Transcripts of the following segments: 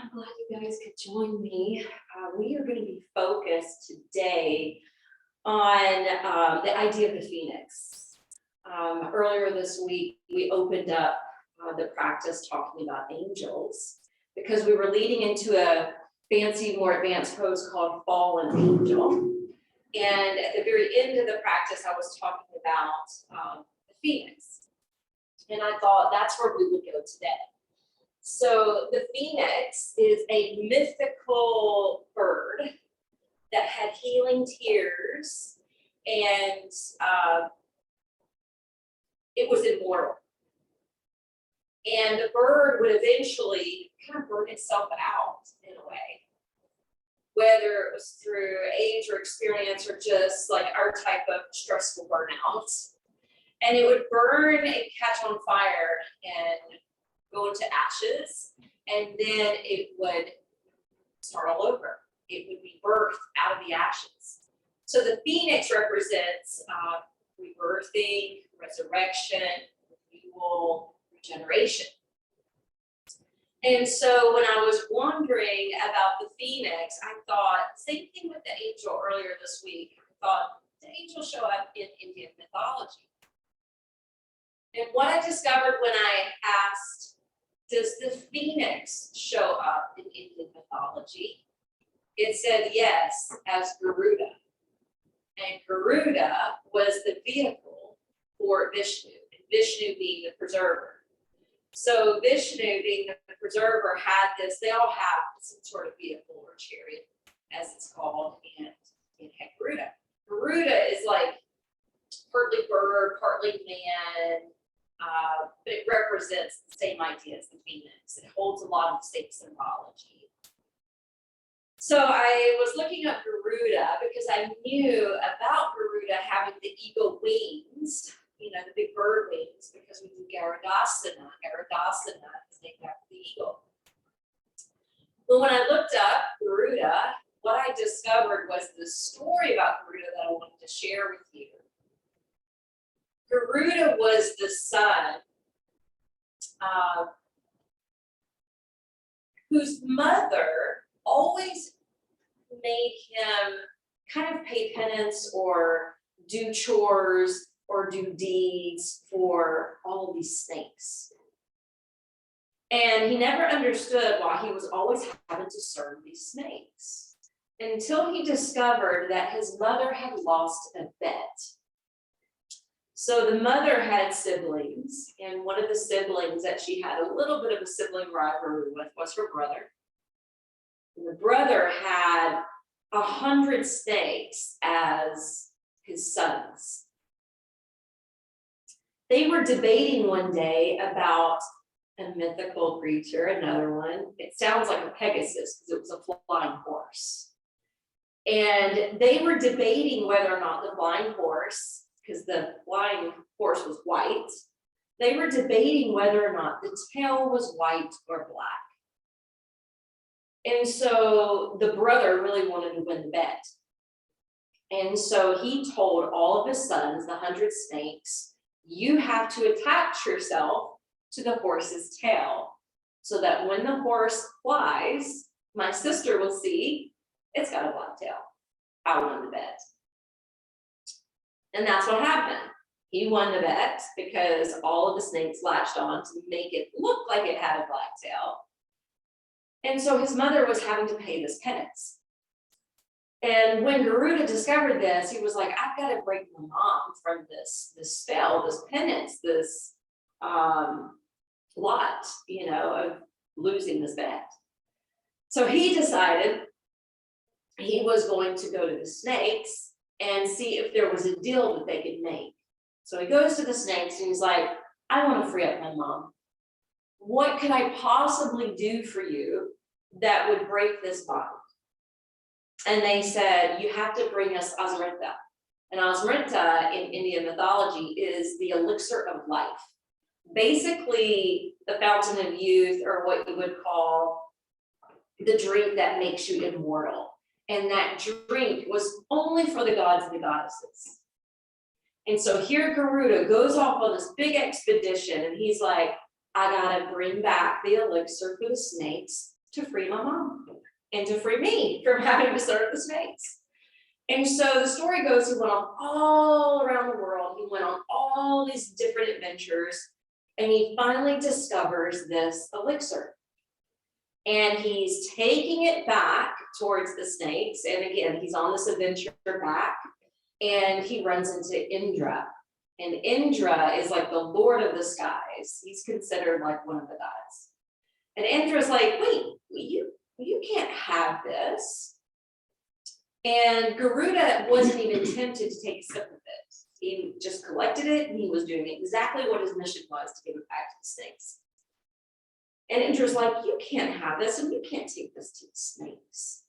I'm glad you guys could join me. We are going to be focused today on the idea of the phoenix. Earlier this week, we opened up the practice talking about angels because we were leading into a fancy, more advanced pose called fallen angel. And at the very end of the practice, I was talking about the phoenix. And I thought that's where we would go today. So the phoenix is a mythical bird that had healing tears, and it was immortal. And the bird would eventually kind of burn itself out in a way, whether it was through age or experience or just like our type of stressful burnout. And it would burn and catch on fire and go into ashes, and then it would start all over. It would be birthed out of the ashes. So the phoenix represents rebirthing, resurrection, renewal, regeneration. And so when I was wondering about the phoenix, I thought, same thing with the angel earlier this week. I thought, the angels show up in Indian mythology. And what I discovered when I asked, does the phoenix show up in Indian mythology? It said yes, as Garuda. And Garuda was the vehicle for Vishnu, and Vishnu being the preserver. So Vishnu being the preserver had this, they all have some sort of vehicle or chariot, as it's called, and had Garuda. Garuda is like partly bird, partly man, but it represents the same idea as the phoenix. It holds a lot of the same symbology. So I was looking up Garuda because I knew about Garuda having the eagle wings, you know, the big bird wings, because we do Garudasana. Garudasana is named after the eagle. But when I looked up Garuda, what I discovered was the story about Garuda that I wanted to share with you. Garuda was the son whose mother always made him kind of pay penance or do chores or do deeds for all of these snakes. And he never understood why he was always having to serve these snakes until he discovered that his mother had lost a bet. So the mother had siblings, and one of the siblings that she had a little bit of a sibling rivalry with was her brother. And the brother had 100 snakes as his sons. They were debating one day about a mythical creature, another one. It sounds like a Pegasus because it was a flying horse. And they were debating whether or not the flying horse, because the flying horse was white, they were debating whether or not the tail was white or black. And so the brother really wanted to win the bet. And so he told all of his sons, the 100 snakes, you have to attach yourself to the horse's tail so that when the horse flies, my sister will see it's got a black tail. I won the bet. And that's what happened. He won the bet because all of the snakes latched on to make it look like it had a black tail. And so his mother was having to pay this penance. And when Garuda discovered this, he was like, I've got to break my mom from this spell, this penance, this lot, you know, of losing this bet. So he decided he was going to go to the snakes and see if there was a deal that they could make. So he goes to the snakes and he's like, I want to free up my mom. What could I possibly do for you that would break this bond? And they said, you have to bring us Azrita. And Azrita in Indian mythology is the elixir of life. Basically, the fountain of youth, or what you would call the drink that makes you immortal. And that drink was only for the gods and the goddesses. And so here Garuda goes off on this big expedition, and he's like, I gotta bring back the elixir for the snakes to free my mom and to free me from having to serve the snakes. And so the story goes, he went on all around the world. He went on all these different adventures, and he finally discovers this elixir. And he's taking it back towards the snakes. And again, he's on this adventure back, and he runs into Indra. And Indra is like the lord of the skies. He's considered like one of the gods. And Indra's like, wait, you can't have this. And Garuda wasn't even tempted to take a sip of it. He just collected it, and he was doing exactly what his mission was, to give it back to the snakes. And Indra's like, you can't have this, and you can't take this to the snakes.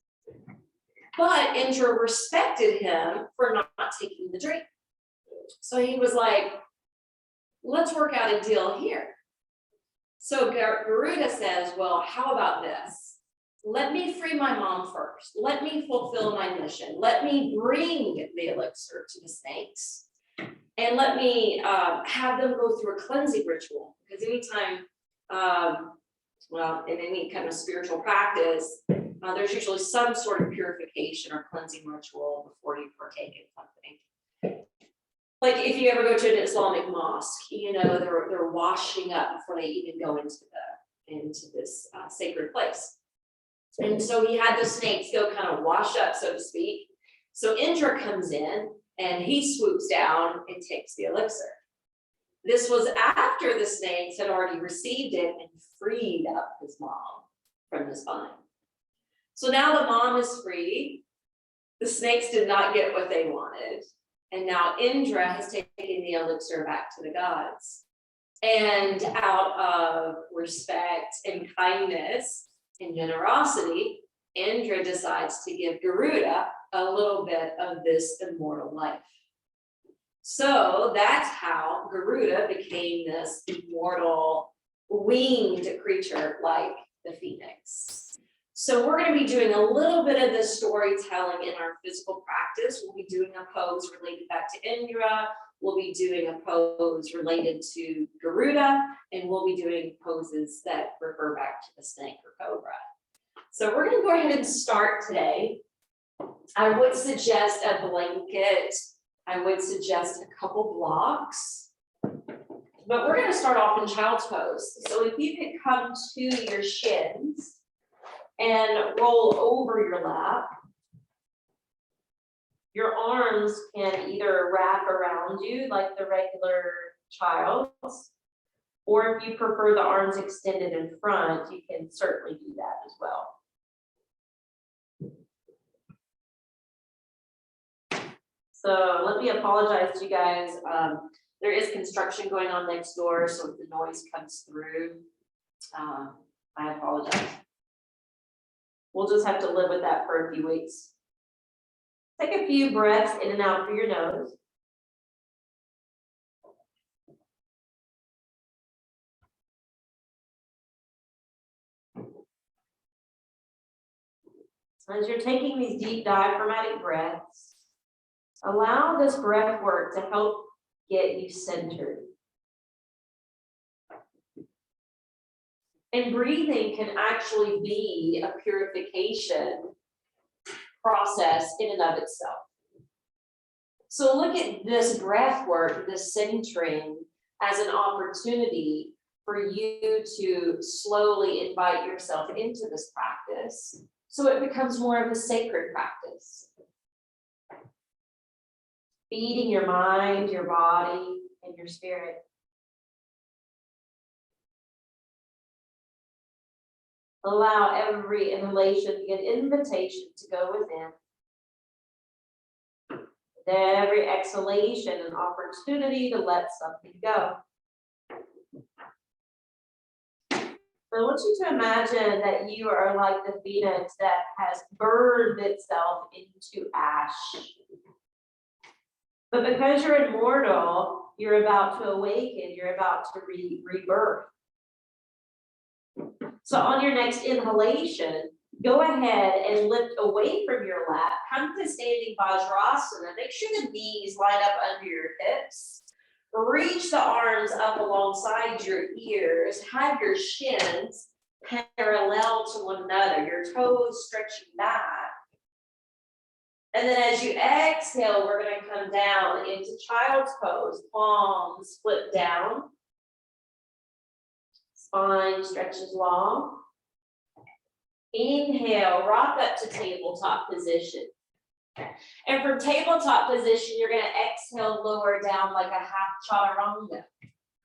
But Indra respected him for not taking the drink. So he was like, let's work out a deal here. So Garuda says, well, how about this? Let me free my mom first. Let me fulfill my mission. Let me bring the elixir to the snakes. And let me have them go through a cleansing ritual. Because anytime, in any kind of spiritual practice, there's usually some sort of purification or cleansing ritual before you partake in something. Like if you ever go to an Islamic mosque, they're washing up before they even go into this sacred place. And so he had the snakes go kind of wash up, so to speak. So Indra comes in and he swoops down and takes the elixir. This was after the snakes had already received it and freed up his mom from this bind. So now the mom is free. The snakes did not get what they wanted. And now Indra has taken the elixir back to the gods. And out of respect and kindness and generosity, Indra decides to give Garuda a little bit of this immortal life. So that's how Garuda became this immortal winged creature like the phoenix. So we're going to be doing a little bit of this storytelling in our physical practice. We'll be doing a pose related back to Indra. We'll be doing a pose related to Garuda, and we'll be doing poses that refer back to the snake or cobra. So we're going to go ahead and start today. I would suggest a blanket. I would suggest a couple blocks. But we're going to start off in child's pose. So if you could come to your shins and roll over your lap. Your arms can either wrap around you like the regular child's, or if you prefer the arms extended in front, you can certainly do that as well. So let me apologize to you guys. There is construction going on next door, so if the noise comes through, I apologize. We'll just have to live with that for a few weeks. Take a few breaths in and out through your nose. So as you're taking these deep diaphragmatic breaths, allow this breath work to help get you centered. And breathing can actually be a purification process in and of itself. So look at this breath work, this centering, as an opportunity for you to slowly invite yourself into this practice so it becomes more of a sacred practice. Feeding your mind, your body, and your spirit. Allow every inhalation to be an invitation to go within. Then every exhalation, an opportunity to let something go. So I want you to imagine that you are like the phoenix that has burned itself into ash. But because you're immortal, you're about to awaken, you're about to rebirth. So on your next inhalation, go ahead and lift away from your lap, come to standing Vajrasana. Make sure the knees line up under your hips. Reach the arms up alongside your ears. Have your shins parallel to one another, your toes stretching back. And then as you exhale, we're going to come down into child's pose, palms flip down. Spine stretches long. Inhale, rock up to tabletop position. And from tabletop position, you're going to exhale, lower down like a half chaturanga.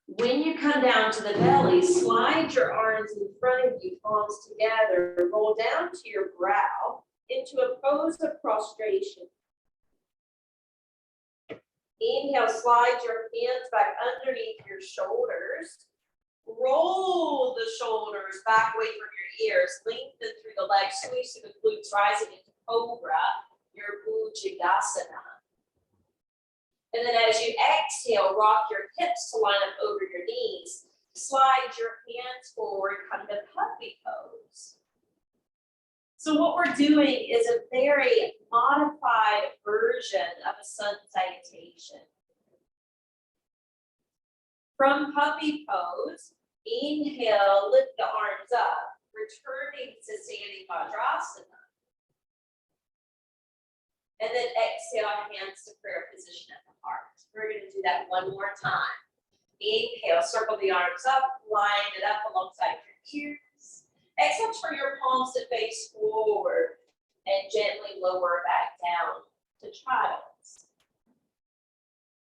When you come down to the belly, slide your arms in front of you, palms together, roll down to your brow into a pose of prostration. Inhale, slide your hands back underneath your shoulders. Roll the shoulders back away from your ears, lengthen through the legs, squeeze through the glutes, rising into Cobra, your Bhujangasana. And then as you exhale, rock your hips to line up over your knees. Slide your hands forward, come to puppy pose. So what we're doing is a very modified version of a sun salutation. From puppy pose, inhale, lift the arms up, returning to standing Vajrasana. And then exhale, hands to prayer position at the heart. We're going to do that one more time. Inhale, circle the arms up, line it up alongside your ears. Exhale, turn your palms to face forward and gently lower back down to child's.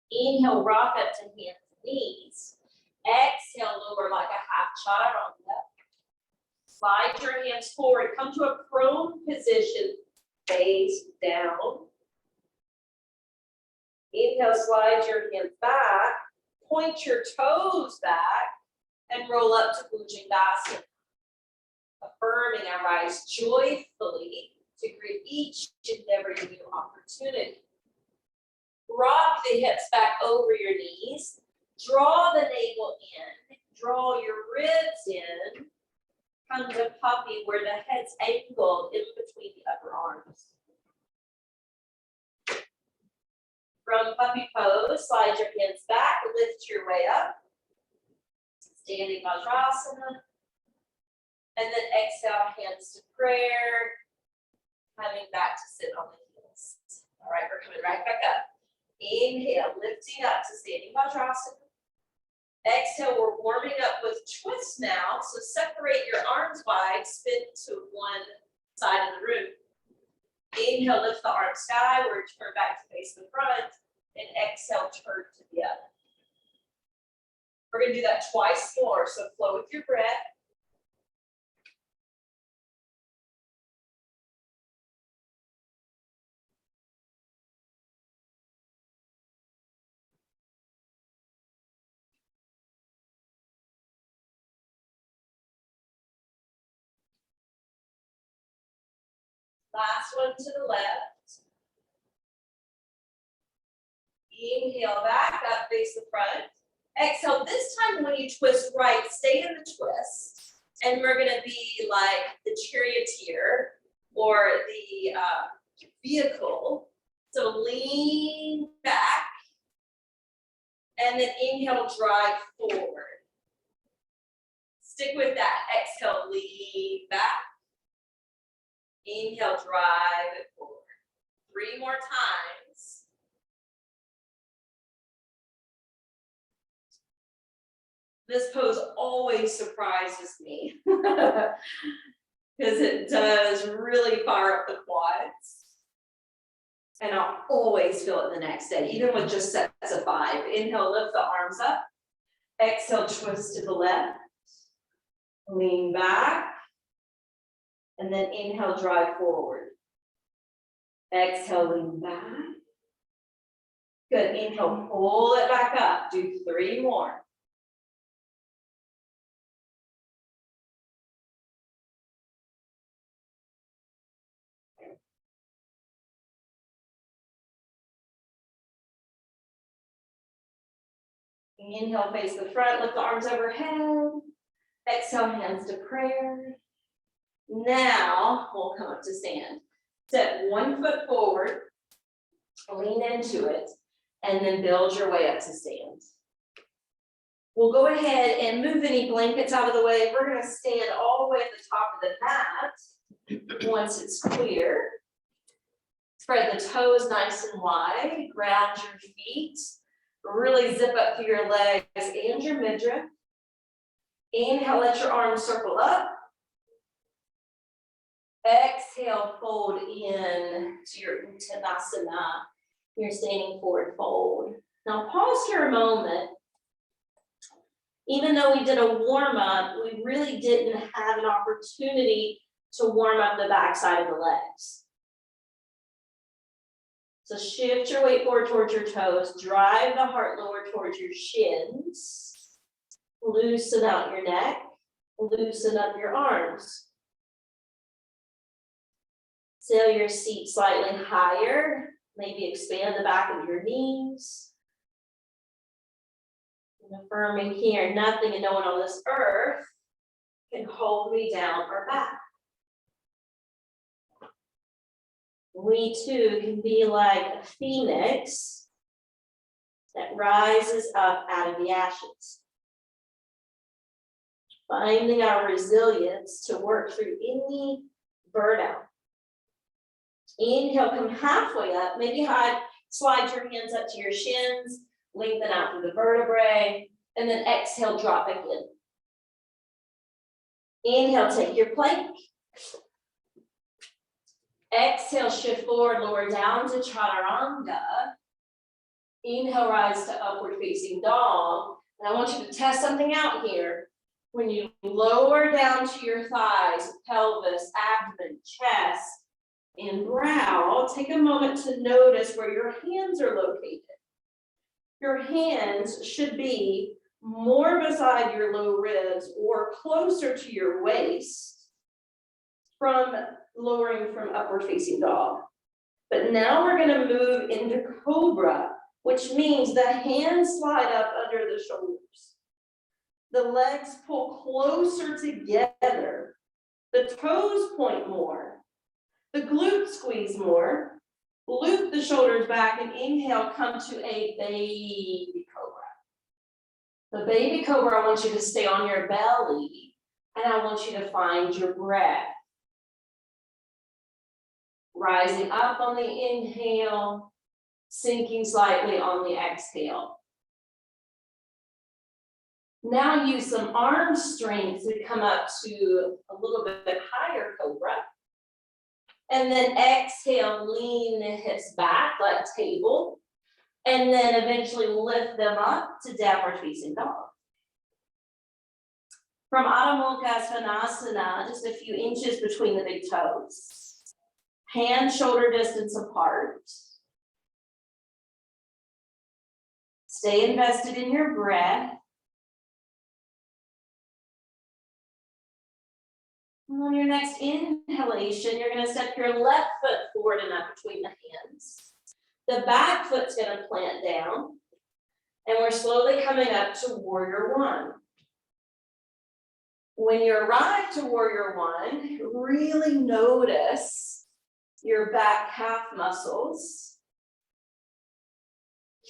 Inhale, rock up to hands and knees. Exhale, lower like a half chaturanga. Slide your hands forward, come to a prone position, face down. Inhale, slide your hands back, point your toes back, and roll up to Bhujangasana. Affirming, I rise joyfully to greet each and every new opportunity. Rock the hips back over your knees, draw the navel in, draw your ribs in, come to puppy where the head's angled in between the upper arms. From puppy pose, slide your hands back, lift your way up. Standing Vajrasana. And then exhale, hands to prayer. Coming back to sit on the heels. All right, we're coming right back up. Inhale, lifting up to standing Vajrasana. Exhale, we're warming up with twists now. So separate your arms wide, spin to one side of the room. Inhale, lift the arms skyward, turn back to face the front, and exhale, turn to the other. We're going to do that twice more, so flow with your breath. Last one to the left. Inhale, back up, face the front. Exhale, this time when you twist right, stay in the twist. And we're gonna be like the charioteer or the vehicle. So lean back and then inhale, drive forward. Stick with that. Exhale, lean back. Inhale, drive it forward. 3 more times. This pose always surprises me because it does really fire up the quads. And I'll always feel it the next day, even with just sets of 5. Inhale, lift the arms up. Exhale, twist to the left. Lean back. And then inhale, drive forward. Exhale, lean back. Good. Inhale, pull it back up. Do 3 more. Inhale, face the front, lift the arms overhead. Exhale, hands to prayer. Now, we'll come up to stand. Step 1 foot forward, lean into it, and then build your way up to stand. We'll go ahead and move any blankets out of the way. We're gonna stand all the way at the top of the mat once it's clear. Spread the toes nice and wide, ground your feet, really zip up through your legs and your midriff. Inhale, let your arms circle up. Exhale, fold in to your Uttanasana, your standing forward fold. Now pause here a moment. Even though we did a warm up, we really didn't have an opportunity to warm up the backside of the legs. So shift your weight forward towards your toes, drive the heart lower towards your shins, loosen out your neck, loosen up your arms. Sail your seat slightly higher, maybe expand the back of your knees. And affirming here, nothing and no one on this earth can hold me down or back. We too can be like a phoenix that rises up out of the ashes. Finding our resilience to work through any burnout. Inhale, come halfway up, maybe slide your hands up to your shins, lengthen out through the vertebrae, and then exhale, drop back in. Inhale, take your plank. Exhale, shift forward, lower down to chaturanga. Inhale, rise to upward facing dog. And I want you to test something out here. When you lower down to your thighs, pelvis, abdomen, chest, and brow, take a moment to notice where your hands are located. Your hands should be more beside your low ribs or closer to your waist from lowering from upward facing dog. But now we're going to move into Cobra, which means the hands slide up under the shoulders. The legs pull closer together. The toes point more. The glutes squeeze more. Loop the shoulders back and inhale, come to a baby cobra. The baby cobra, I want you to stay on your belly and I want you to find your breath. Rising up on the inhale, sinking slightly on the exhale. Now use some arm strength to come up to a little bit higher cobra. And then exhale, lean the hips back like table. And then eventually lift them up to downward facing dog. From Adho Mukha Svanasana, just a few inches between the big toes. Hands shoulder distance apart. Stay invested in your breath. And on your next inhalation, you're going to step your left foot forward and up between the hands. The back foot's going to plant down. And we're slowly coming up to Warrior One. When you arrive to Warrior One, really notice your back calf muscles.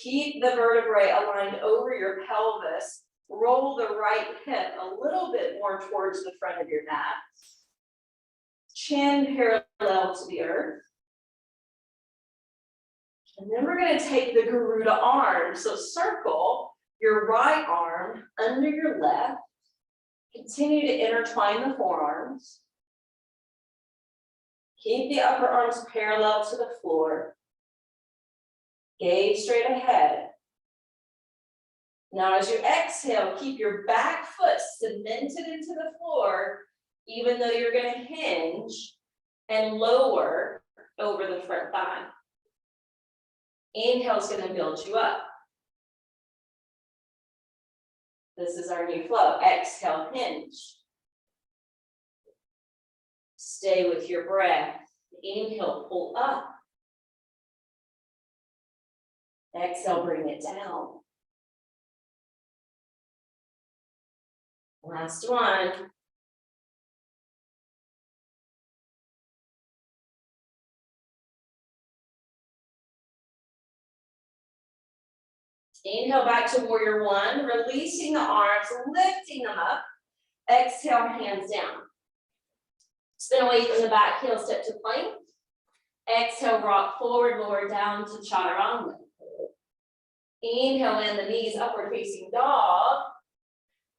Keep the vertebrae aligned over your pelvis. Roll the right hip a little bit more towards the front of your mat. Chin parallel to the earth. And then we're going to take the Garuda arm. So circle your right arm under your left. Continue to intertwine the forearms. Keep the upper arms parallel to the floor. Gaze straight ahead. Now as you exhale, keep your back foot cemented into the floor, even though you're going to hinge and lower over the front thigh. Inhale is going to build you up. This is our new flow. Exhale, hinge. Stay with your breath. Inhale, pull up. Exhale, bring it down. Last one. Inhale back to warrior one, releasing the arms, lifting them up. Exhale, hands down. Spin away from the back heel, step to plank. Exhale, rock forward, lower down to chaturanga. Inhale in the knees, upward facing dog.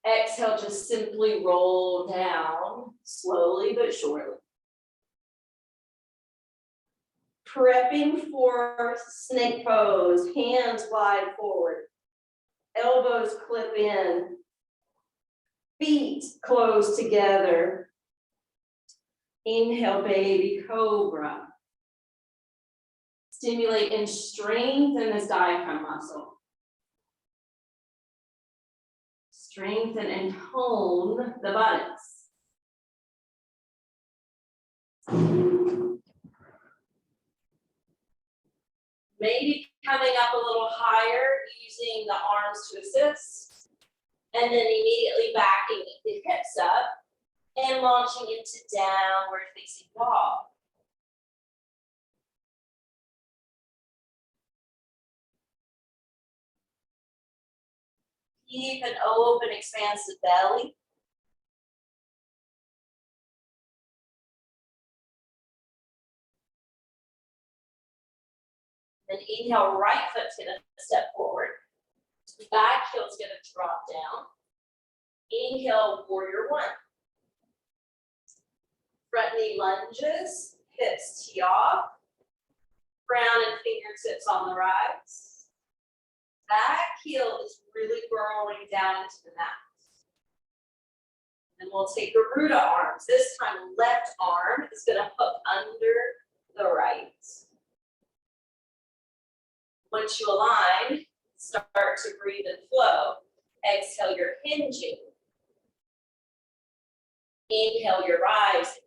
Exhale, just simply roll down, slowly but surely. Prepping for snake pose, hands wide forward. Elbows clip in. Feet close together. Inhale, baby cobra. Stimulate and strengthen this diaphragm muscle. Strengthen and tone the buttocks. Maybe coming up a little higher, using the arms to assist, and then immediately backing the hips up and launching into downward facing dog. Keep an open, expansive belly. Then inhale, right foot's gonna step forward. Back heel's gonna drop down. Inhale, warrior one. Front knee lunges, hips tee off. Crown and fingertips on the rise. Back heel is really burrowing down into the mat. And we'll take Garuda arms. This time, left arm is gonna hook under the right. Once you align, start to breathe and flow. Exhale, you're hinging. Inhale, you're rising.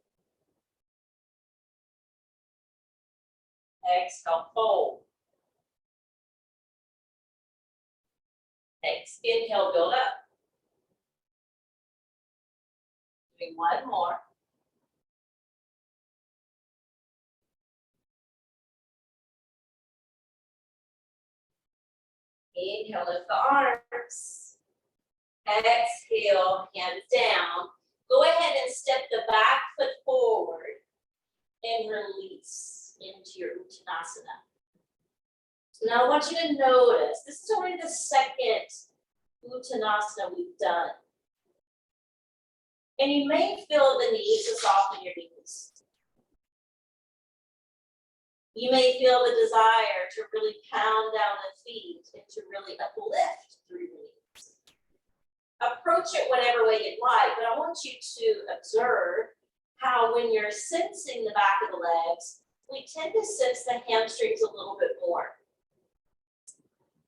Exhale, fold. Thanks. Inhale, build up. Doing one more. Inhale, lift the arms. Exhale, hands down. Go ahead and step the back foot forward and release into your Uttanasana. Now I want you to notice, this is already the second Uttanasana we've done. And you may feel the need to soften your knees. You may feel the desire to really pound down the feet and to really uplift through your knees. Approach it whatever way you'd like, but I want you to observe how when you're sensing the back of the legs, we tend to sense the hamstrings a little bit more.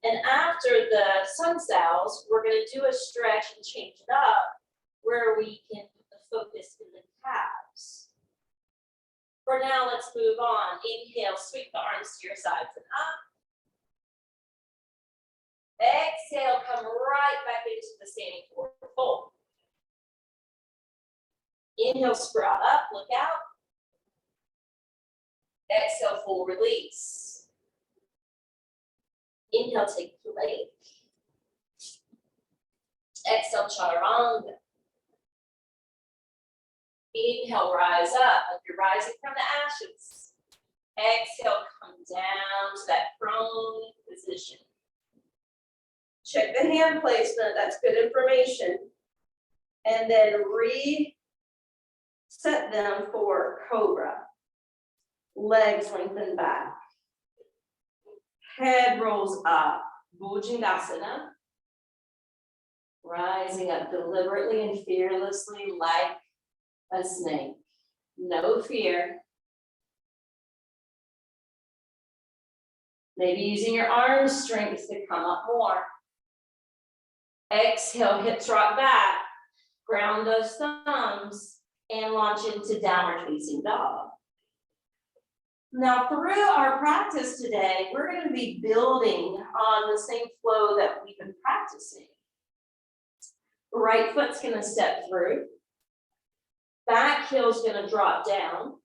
And after the sun cells, we're going to do a stretch and change it up where we can put the focus in the calves. For now, let's move on. Inhale, sweep the arms to your sides and up. Exhale, come right back into the standing forward fold. Inhale, sprout up, look out. Exhale, full release. Inhale, take plank. Exhale, chaturanga. Inhale, rise up, like you're rising from the ashes. Exhale, come down to that prone position. Check the hand placement, that's good information. And then reset them for Cobra. Legs lengthen back. Head rolls up, Bhujangasana. Rising up deliberately and fearlessly like a snake. No fear. Maybe using your arm strength to come up more. Exhale, hips rock back. Ground those thumbs and launch into downward facing dog. Now, through our practice today, we're going to be building on the same flow that we've been practicing. Right foot's going to step through. Back heel's going to drop down.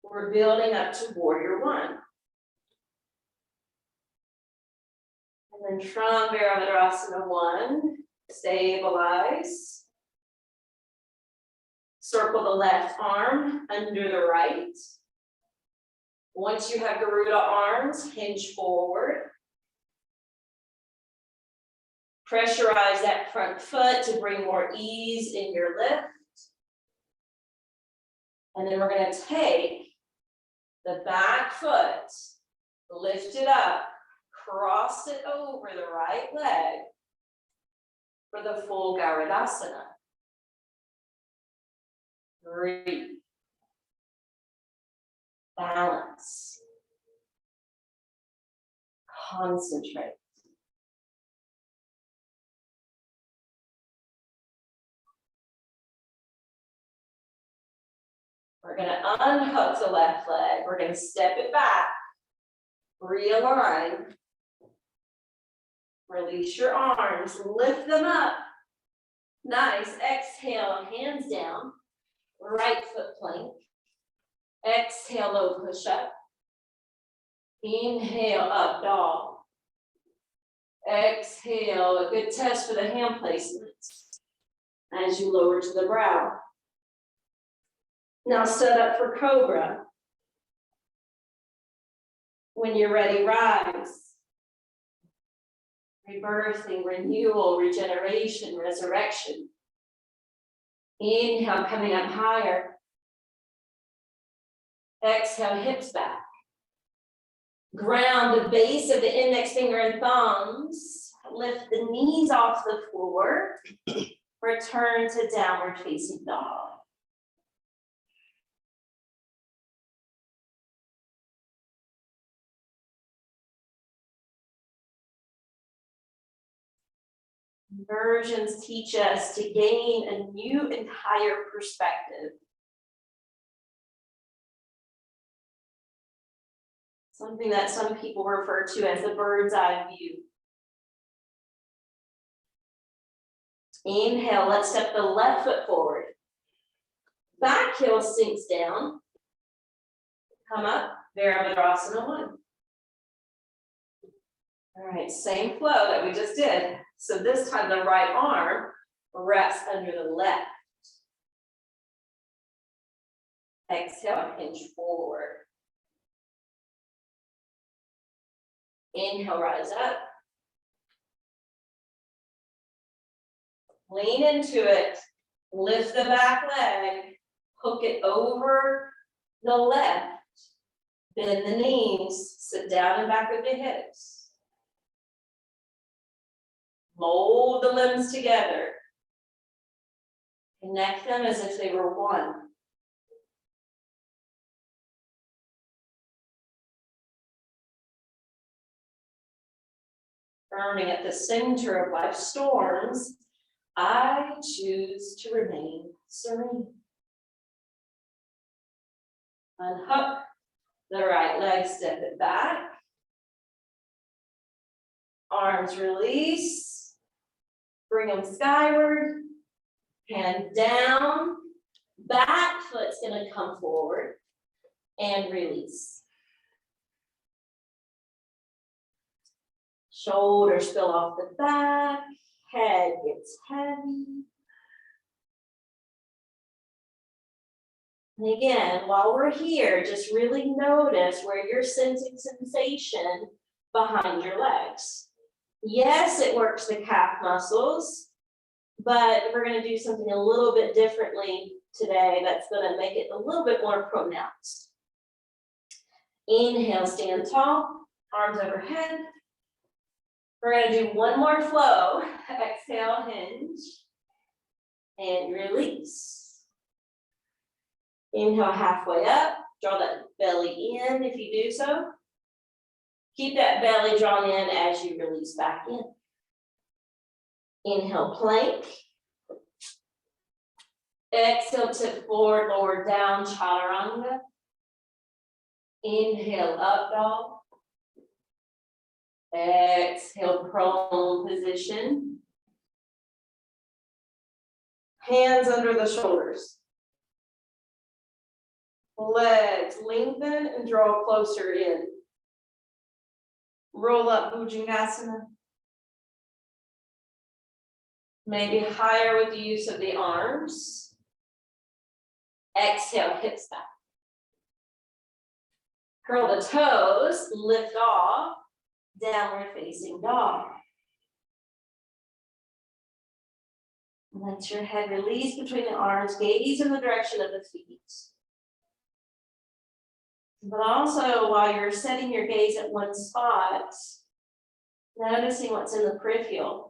We're building up to warrior one. And And from Virabhadrasana 1, stabilize. Circle the left arm under the right. Once you have Garuda arms, hinge forward. Pressurize that front foot to bring more ease in your lift. And then we're going to take the back foot, lift it up, cross it over the right leg for the full Garudasana. Breathe. Balance. Concentrate. We're going to unhook the left leg. We're going to step it back. Realign. Release your arms. Lift them up. Nice. Exhale, hands down. Right foot plank. Exhale, low push up. Inhale, up dog. Exhale, a good test for the hand placement as you lower to the brow. Now set up for Cobra. When you're ready, rise. Rebirthing, renewal, regeneration, resurrection. Inhale, coming up higher. Exhale, hips back. Ground the base of the index finger and thumbs. Lift the knees off the floor. Return to downward facing dog. Inversions teach us to gain a new and higher perspective. Something that some people refer to as the bird's eye view. Inhale, let's step the left foot forward. Back heel sinks down. Come up, Virabhadrasana 1. All right, same flow that we just did. So this time the right arm rests under the left. Exhale, hinge forward. Inhale, rise up. Lean into it. Lift the back leg. Hook it over the left. Bend the knees. Sit down and back with the hips. Mold the limbs together. Connect them as if they were one. Affirming at the center of life's storms, I choose to remain serene. Unhook the right leg, step it back. Arms release. Bring them skyward. Hand down. Back foot's going to come forward and release. Shoulders spill off the back. Head gets heavy. And again, while we're here, just really notice where you're sensing sensation behind your legs. Yes, it works the calf muscles, but we're going to do something a little bit differently today that's going to make it a little bit more pronounced. Inhale, stand tall, arms overhead. We're going to do one more flow. Exhale, hinge, and release. Inhale, halfway up. Draw that belly in if you do so. Keep that belly drawn in as you release back in. Inhale, plank. Exhale, tip forward, lower down, chaturanga. Inhale, up dog. Exhale, prone position. Hands under the shoulders. Legs lengthen and draw closer in. Roll up Bhujangasana. Maybe higher with the use of the arms. Exhale, hips back. Curl the toes, lift off, downward facing dog. Let your head release between the arms, gaze in the direction of the feet. But also, while you're setting your gaze at one spot, noticing what's in the peripheral.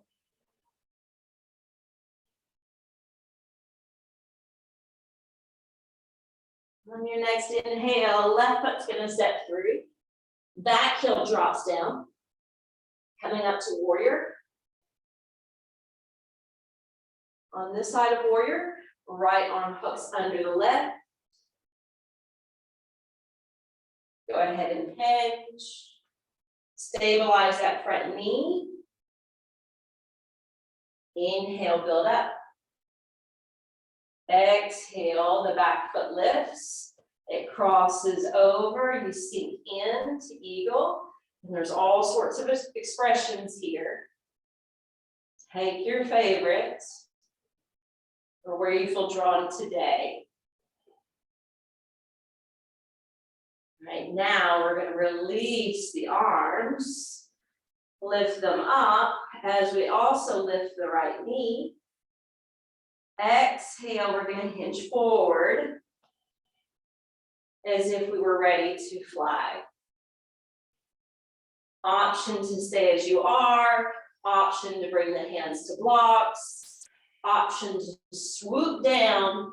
On your next inhale, left foot's going to step through. Back heel drops down. Coming up to warrior. On this side of warrior, right arm hooks under the left. Go ahead and hinge. Stabilize that front knee. Inhale, build up. Exhale, the back foot lifts. It crosses over, you sink into eagle. And there's all sorts of expressions here. Take your favorite, or where you feel drawn today. Right now, we're going to release the arms, lift them up as we also lift the right knee. Exhale, we're going to hinge forward as if we were ready to fly. Option to stay as you are, option to bring the hands to blocks, option to swoop down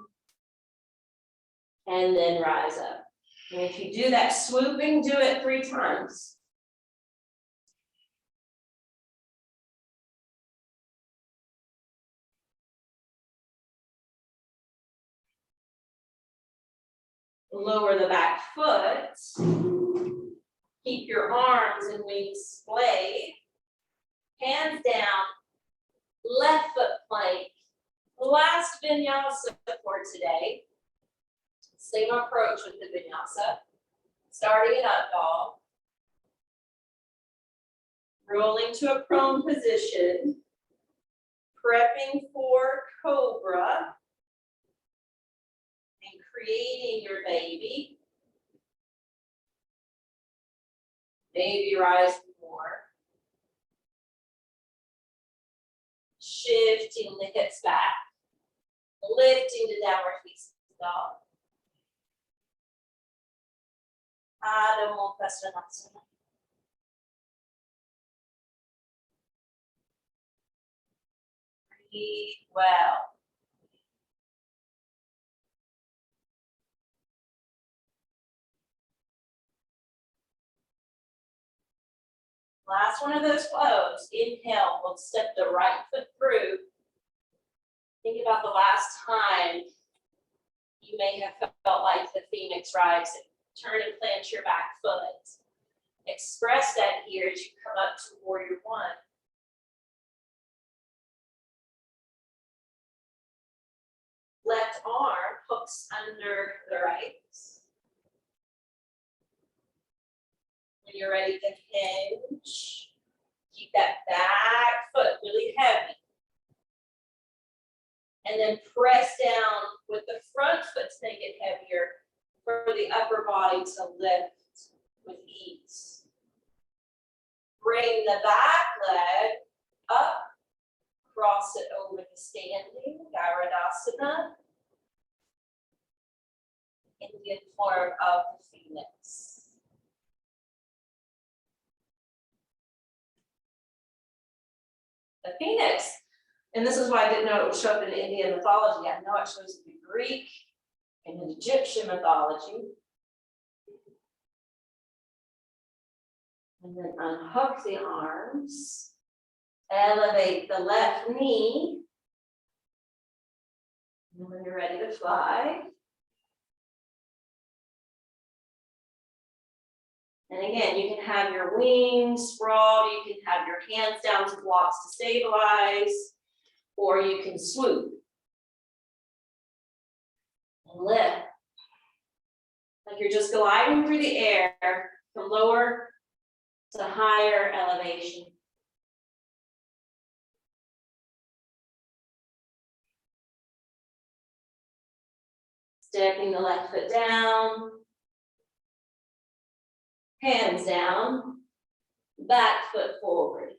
and then rise up. And if you do that swooping, do it 3 times. Lower the back foot. Keep your arms and wings splayed. Hands down. Left foot plank. Last vinyasa for today. Same approach with the vinyasa. Starting in up dog. Rolling to a prone position. Prepping for Cobra. And creating your baby. Maybe rising more. Shifting the hips back. Lifting to downward facing dog. Adho Mukha Svanasana. Breathe well. Last one of those flows. Inhale, we'll step the right foot through. Think about the last time you may have felt like the phoenix rising. Turn and plant your back foot. Express that here as you come up to warrior one. Left arm hooks under the right. When you're ready to hinge, keep that back foot really heavy. And then press down with the front foot to make it heavier for the upper body to lift with ease. Bring the back leg up, cross it over the standing, Garudasana, Indian form of the phoenix. The phoenix, and this is why I didn't know it would show up in Indian mythology. I know it shows in Greek and in Egyptian mythology. And then unhook the arms, elevate the left knee. And when you're ready to fly. And again, you can have your wings sprawled, you can have your hands down to blocks to stabilize, or you can swoop and lift. Like you're just gliding through the air from lower to higher elevation. Stepping the left foot down. Hands down. Back foot forward.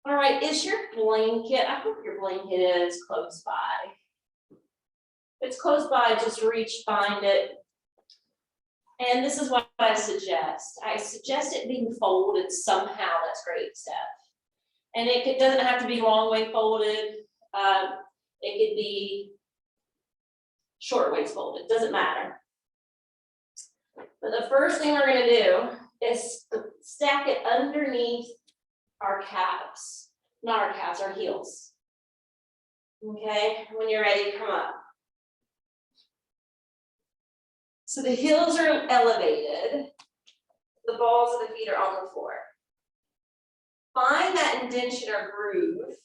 All right, is your blanket, I hope your blanket is close by. If it's close by, just reach, find it. And this is what I suggest. I suggest it being folded somehow. That's great stuff. And it doesn't have to be long way folded. It could be short ways folded, doesn't matter. But the first thing we're gonna do is stack it underneath our calves, not our calves, our heels. Okay, when you're ready, come up. So the heels are elevated, the balls of the feet are on the floor. Find that indention or groove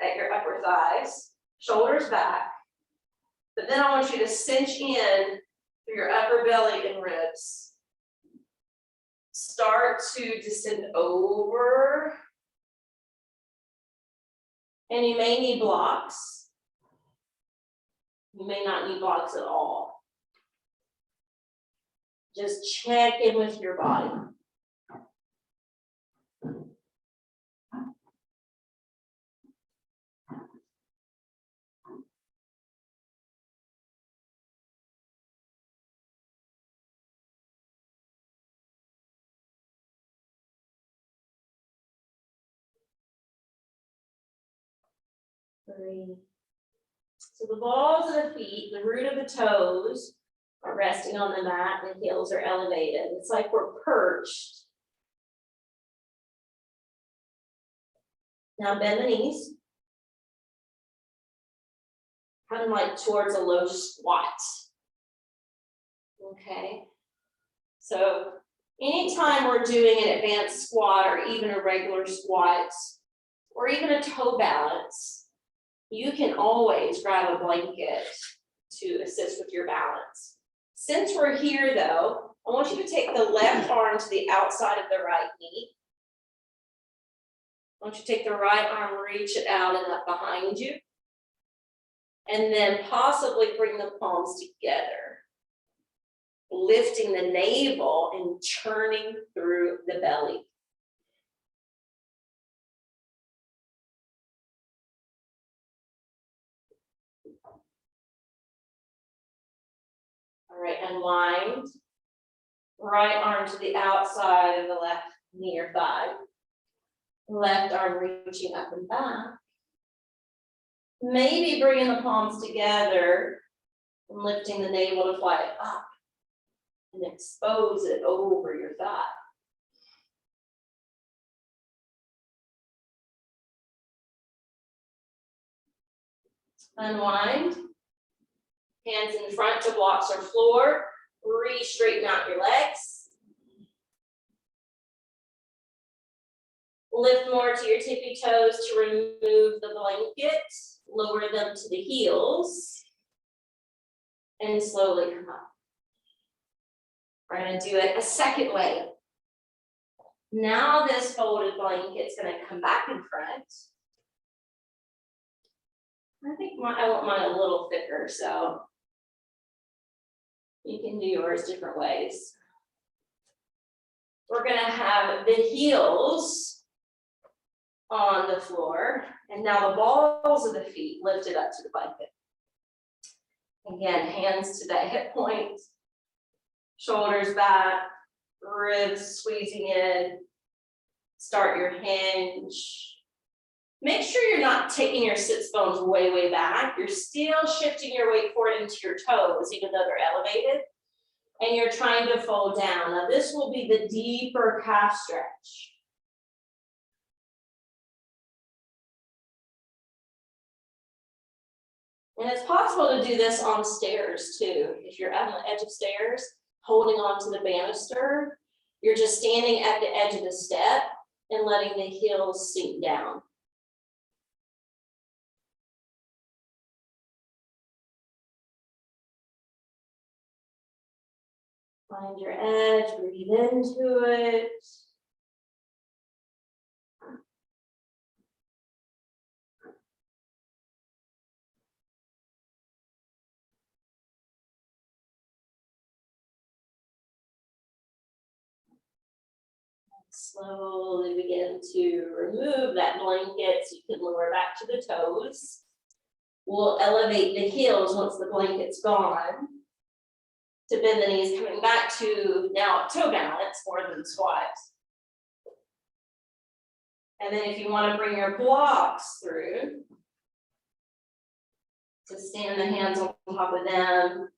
at your upper thighs, shoulders back. But then I want you to cinch in through your upper belly and ribs. Start to descend over. And you may need blocks. You may not need blocks at all. Just check in with your body. Three. So the balls of the feet, the root of the toes are resting on the mat, the heels are elevated. It's like we're perched. Now bend the knees. Kind of like towards a low squat. Okay. So anytime we're doing an advanced squat or even a regular squat or even a toe balance, you can always grab a blanket to assist with your balance. Since we're here though, I want you to take the left arm to the outside of the right knee. I want you to take the right arm, reach it out and up behind you. And then possibly bring the palms together. Lifting the navel and churning through the belly. All right, unwind. Right arm to the outside of the left knee or thigh. Left arm reaching up and back. Maybe bringing the palms together and lifting the navel to fly it up and expose it over your thigh. Unwind. Hands in front to blocks or floor. Re-straighten out your legs. Lift more to your tippy toes to remove the blanket. Lower them to the heels. And slowly come up. We're going to do it a second way. Now this folded blanket's going to come back in front. I think I want mine a little thicker, so you can do yours different ways. We're going to have the heels on the floor, and now the balls of the feet lifted up to the blanket. Again, hands to that hip point, shoulders back, ribs squeezing in. Start your hinge. Make sure you're not taking your sits bones way, way back. You're still shifting your weight forward into your toes, even though they're elevated. And you're trying to fold down. Now this will be the deeper calf stretch. And it's possible to do this on stairs too. If you're on the edge of stairs, holding on to the banister, you're just standing at the edge of the step and letting the heels sink down. Find your edge, breathe into it. Slowly begin to remove that blanket so you can lower back to the toes. We'll elevate the heels once the blanket's gone. To bend the knees, coming back to now toe balance more than squats. And then if you want to bring your blocks through, to stand the hands on top of them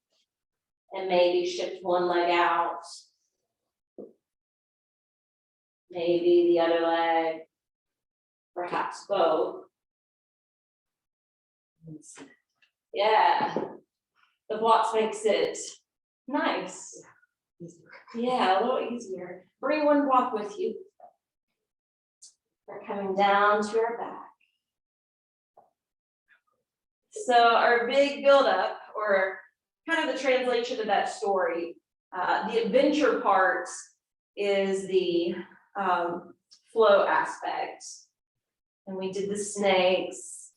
and maybe shift one leg out. Maybe the other leg, perhaps both. Yeah, the blocks makes it nice. Yeah, a little easier. Bring one block with you. We're coming down to our back. So our big buildup, or kind of the translation of that story, the adventure part is the flow aspect. And we did the snakes.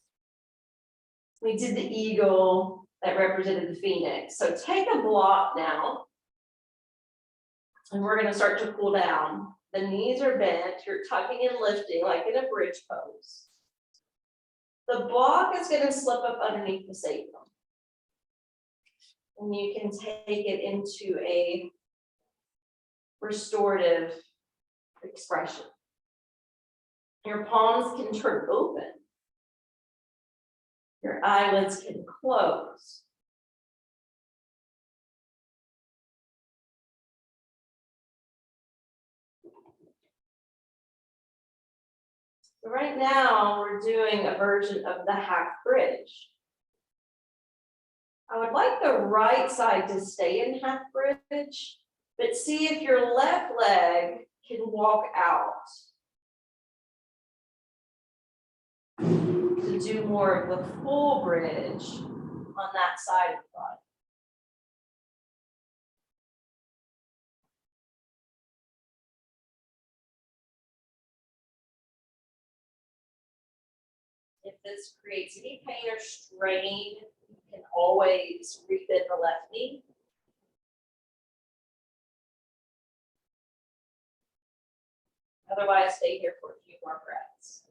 We did the eagle that represented the phoenix. So take a block now. And we're going to start to cool down. The knees are bent. You're tucking and lifting like in a bridge pose. The block is going to slip up underneath the sacrum. And you can take it into a restorative expression. Your palms can turn open. Your eyelids can close. So right now, we're doing a version of the half bridge. I would like the right side to stay in half bridge, but see if your left leg can walk out to do more of the full bridge on that side of the body. If this creates any pain or strain, you can always rebend the left knee. Otherwise, stay here for a few more breaths.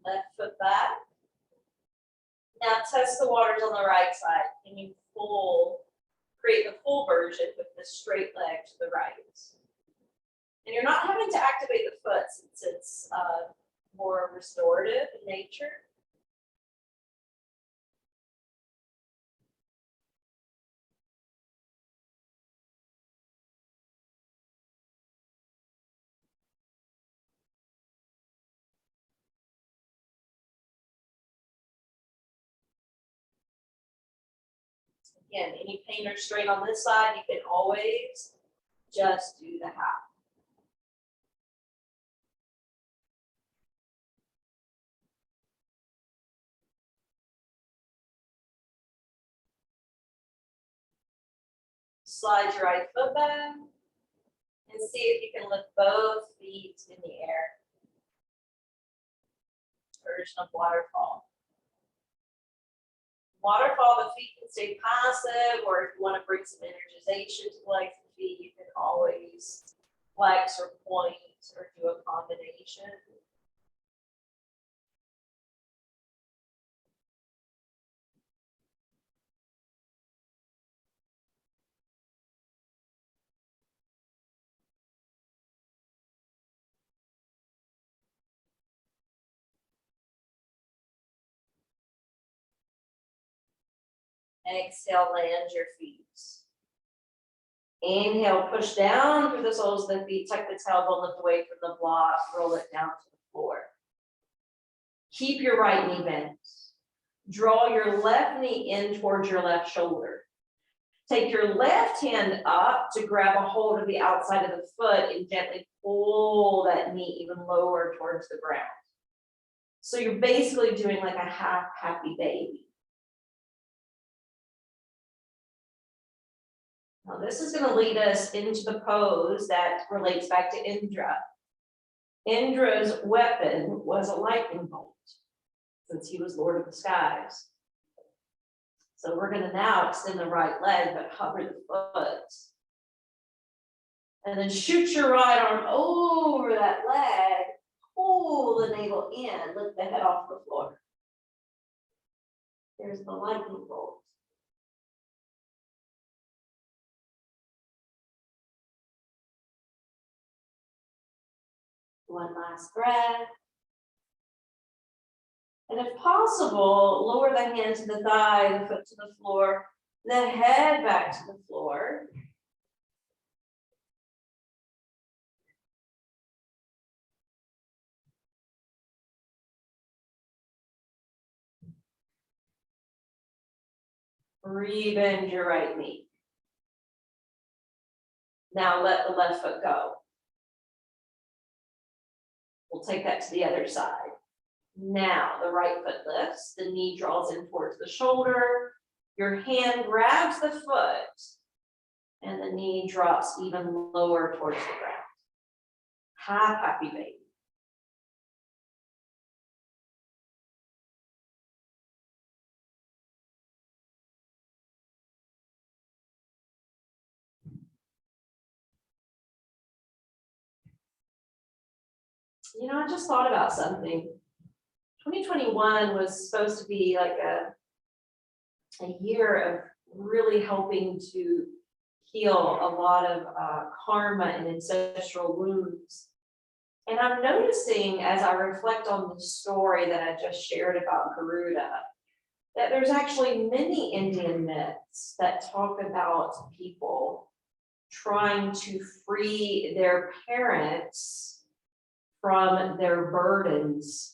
Left foot back. Now test the waters on the right side. Can you create the full version with the straight leg to the right? And you're not having to activate the foot since it's more restorative in nature. Again, any pain or strain on this side, you can always just do the half. Slide your right foot back and see if you can lift both feet in the air. Version of waterfall. Waterfall, the feet can stay passive, or if you want to bring some energization to the legs and feet, you can always flex or point or do a combination. Exhale, land your feet. Inhale, push down through the soles of the feet, tuck the tailbone, lift away from the block, roll it down to the floor. Keep your right knee bent. Draw your left knee in towards your left shoulder. Take your left hand up to grab a hold of the outside of the foot and gently pull that knee even lower towards the ground. So you're basically doing like a half happy baby. Now this is going to lead us into the pose that relates back to Indra. Indra's weapon was a lightning bolt, since he was Lord of the Skies. So we're going to now extend the right leg, but hover the foot. And then shoot your right arm over that leg, pull the navel in, lift the head off the floor. There's the lightning bolt. One last breath. And if possible, lower the hand to the thigh, the foot to the floor, the head back to the floor. Rebend your right knee. Now let the left foot go. We'll take that to the other side. Now the right foot lifts, the knee draws in towards the shoulder, your hand grabs the foot, and the knee drops even lower towards the ground. Half happy baby. You know, I just thought about something. 2021 was supposed to be like a year of really helping to heal a lot of karma and ancestral wounds. And I'm noticing as I reflect on the story that I just shared about Garuda, that there's actually many Indian myths that talk about people trying to free their parents from their burdens.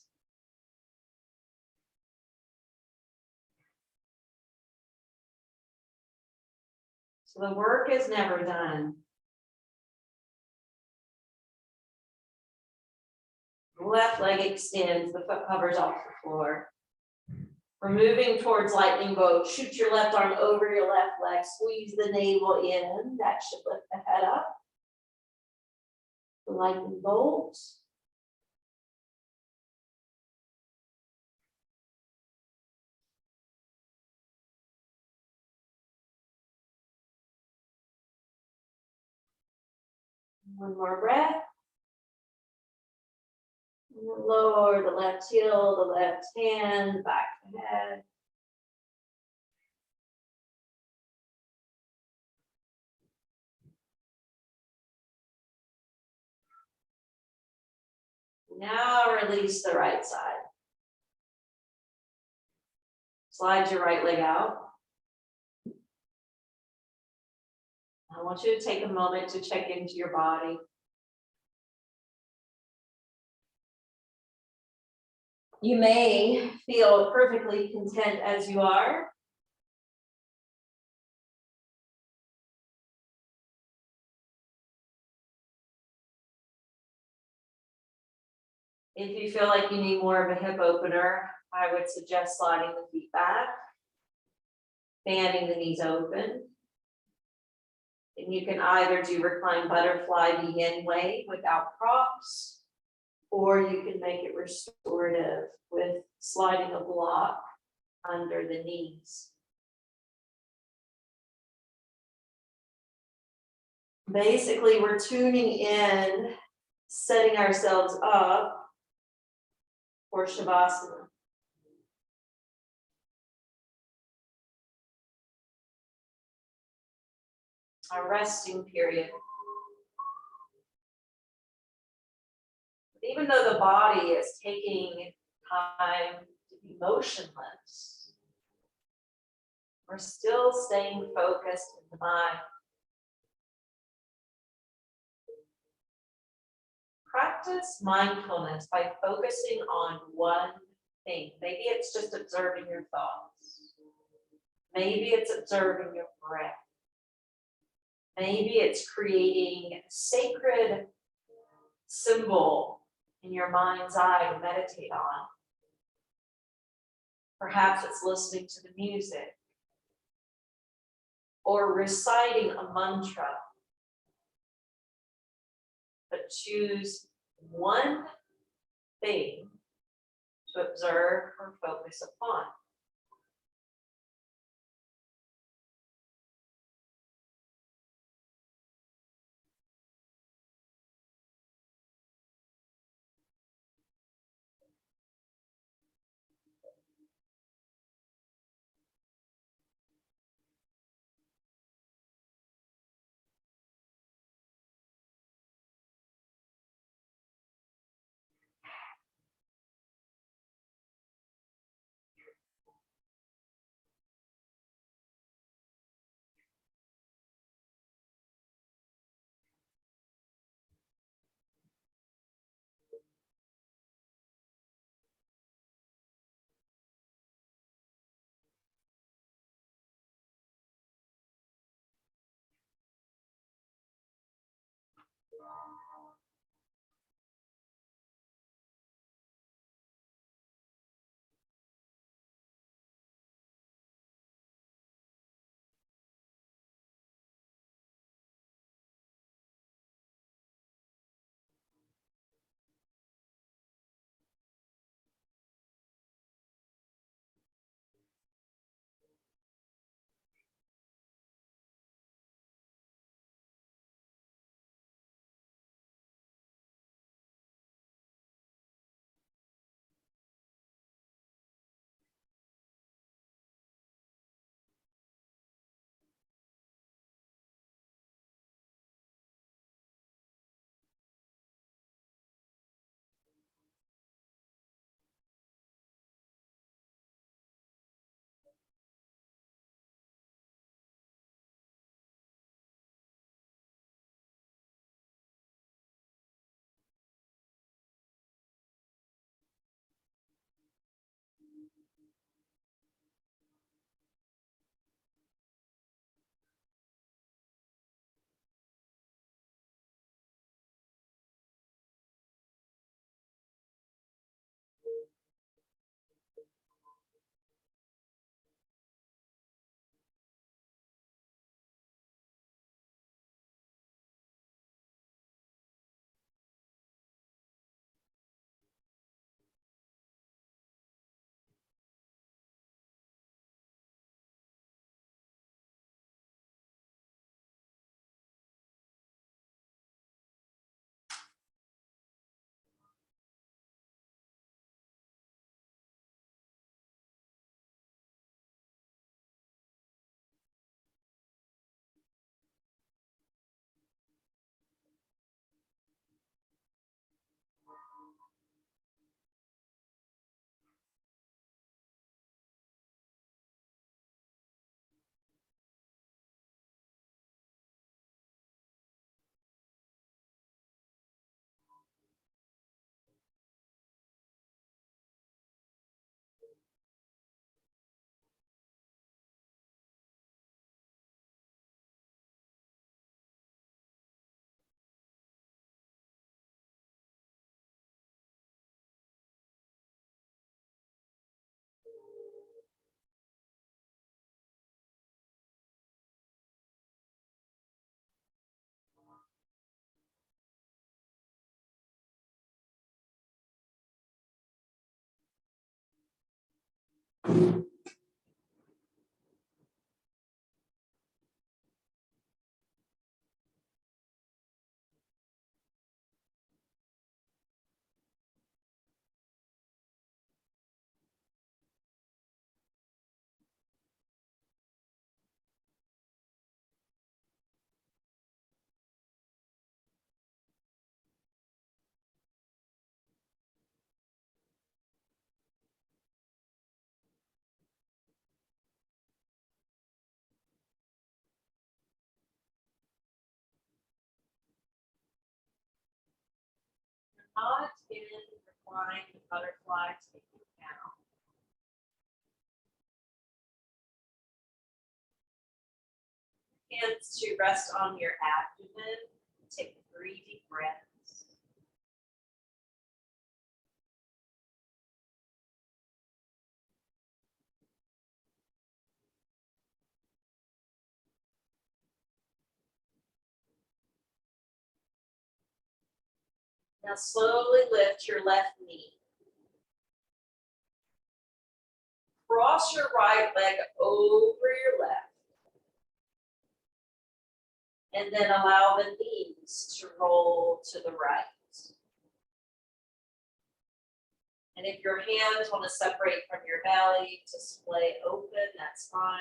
So the work is never done. Left leg extends, the foot hovers off the floor. We're moving towards lightning bolt. Shoot your left arm over your left leg, squeeze the navel in. That should lift the head up. The lightning bolt. One more breath. Lower the left heel, the left hand, back the head. Now release the right side. Slide your right leg out. I want you to take a moment to check into your body. You may feel perfectly content as you are. If you feel like you need more of a hip opener, I would suggest sliding the feet back, fanning the knees open. And you can either do reclined butterfly, the yin way without props, or you can make it restorative with sliding a block under the knees. Basically, we're tuning in, setting ourselves up for Shavasana. Our resting period. Even though the body is taking time to be motionless, we're still staying focused in the mind. Practice mindfulness by focusing on one thing. Maybe it's just observing your thoughts. Maybe it's observing your breath. Maybe it's creating a sacred symbol in your mind's eye to meditate on. Perhaps it's listening to the music or reciting a mantra. But choose one thing to observe or focus upon. Not in flying the butterfly take you down. Hands to rest on your abdomen. Take 3 deep breaths. Now slowly lift your left knee. Cross your right leg over your left. And then allow the knees to roll to the right. And if your hands want to separate from your belly, display open, that's fine.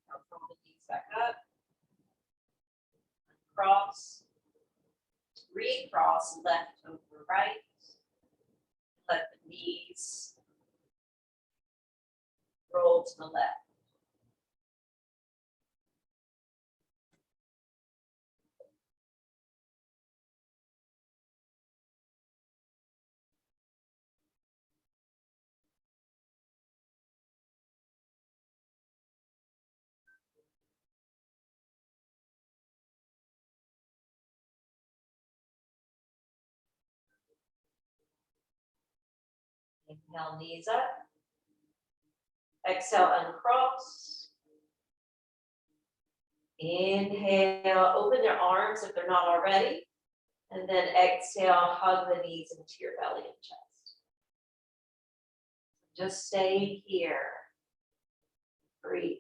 Now pull the knees back up. Cross. Recross left over right. Let the knees roll to the left. Inhale, knees up. Exhale, uncross. Inhale, open your arms if they're not already. And then exhale, hug the knees into your belly and chest. Just stay here. Breathe.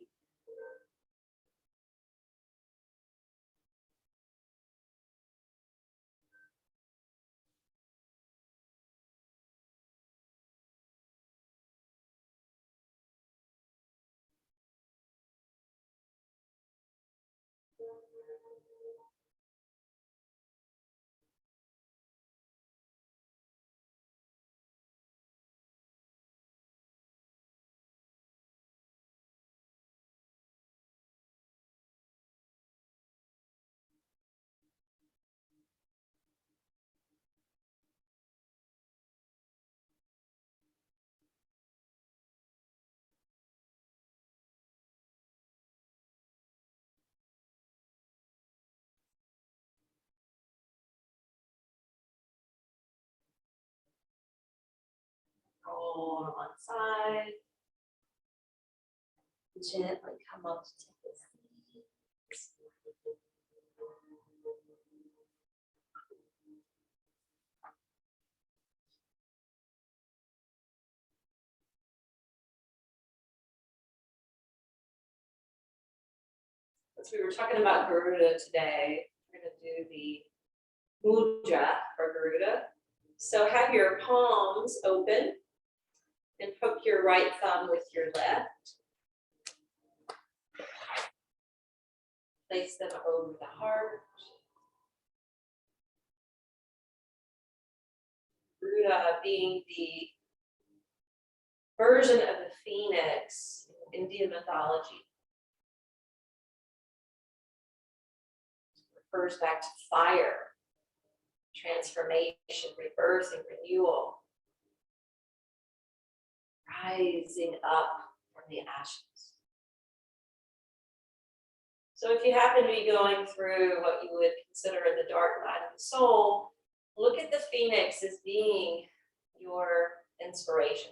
Roll on one side. Gently come up to take a seat. As we were talking about Garuda today, we're going to do the mudra for Garuda. So have your palms open and hook your right thumb with your left. Place them over the heart. Garuda being the version of the phoenix in Indian mythology. Refers back to fire, transformation, rebirth, and renewal. Rising up from the ashes. So if you happen to be going through what you would consider the dark night of the soul, look at the phoenix as being your inspiration.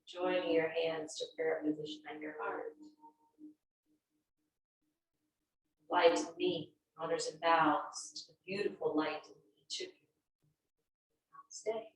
Joining your hands to prayer position on your heart. Light in me, honors and bows to the beautiful light in each of you. Stay.